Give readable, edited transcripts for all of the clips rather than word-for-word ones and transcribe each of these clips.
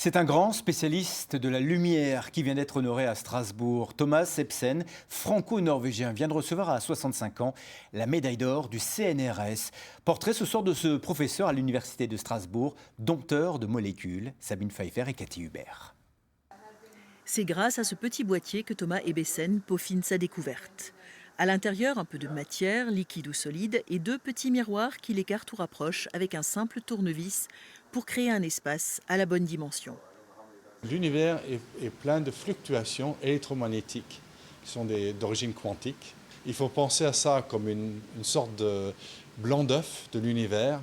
C'est un grand spécialiste de la lumière qui vient d'être honoré à Strasbourg. Thomas Ebsen, franco-norvégien, vient de recevoir à 65 ans la médaille d'or du CNRS. Portrait ce soir de ce professeur à l'université de Strasbourg, dompteur de molécules, Sabine Pfeiffer et Cathy Hubert. C'est grâce à ce petit boîtier que Thomas Ebsen peaufine sa découverte. À l'intérieur, un peu de matière, liquide ou solide, et deux petits miroirs qui l'écartent ou rapprochent avec un simple tournevis pour créer un espace à la bonne dimension. L'univers est plein de fluctuations électromagnétiques qui sont d'origine quantique. Il faut penser à ça comme une sorte de blanc d'œuf de l'univers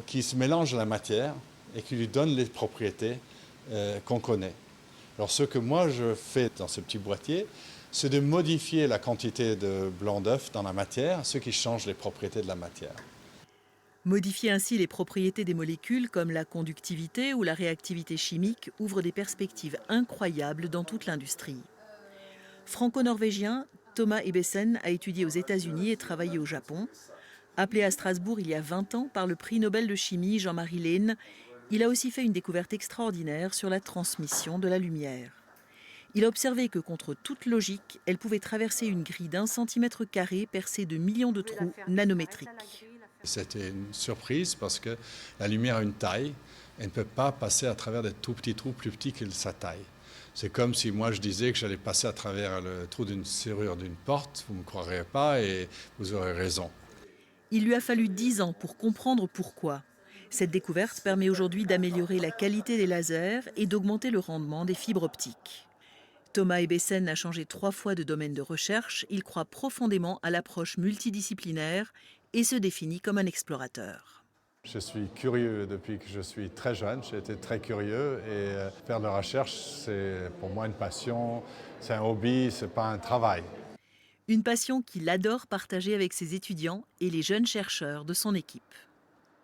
qui se mélange à la matière et qui lui donne les propriétés qu'on connaît. Alors ce que moi je fais dans ce petit boîtier, c'est de modifier la quantité de blanc d'œuf dans la matière, ce qui change les propriétés de la matière. Modifier ainsi les propriétés des molécules comme la conductivité ou la réactivité chimique ouvre des perspectives incroyables dans toute l'industrie. Franco-norvégien, Thomas Ebsen a étudié aux États-Unis et travaillé au Japon. Appelé à Strasbourg il y a 20 ans par le prix Nobel de chimie Jean-Marie Lehn, il a aussi fait une découverte extraordinaire sur la transmission de la lumière. Il a observé que contre toute logique, elle pouvait traverser une grille d'1 centimètre carré percée de millions de trous nanométriques. C'était une surprise parce que la lumière a une taille. Elle ne peut pas passer à travers des tout petits trous plus petits que sa taille. C'est comme si moi je disais que j'allais passer à travers le trou d'une serrure d'une porte. Vous ne me croirez pas et vous aurez raison. Il lui a fallu 10 ans pour comprendre pourquoi. Cette découverte permet aujourd'hui d'améliorer la qualité des lasers et d'augmenter le rendement des fibres optiques. Thomas Ebsen a changé 3 fois de domaine de recherche. Il croit profondément à l'approche multidisciplinaire et se définit comme un explorateur. Je suis curieux depuis que je suis très jeune, j'ai été très curieux et faire de la recherche, c'est pour moi une passion, c'est un hobby, c'est pas un travail. Une passion qu'il adore partager avec ses étudiants et les jeunes chercheurs de son équipe.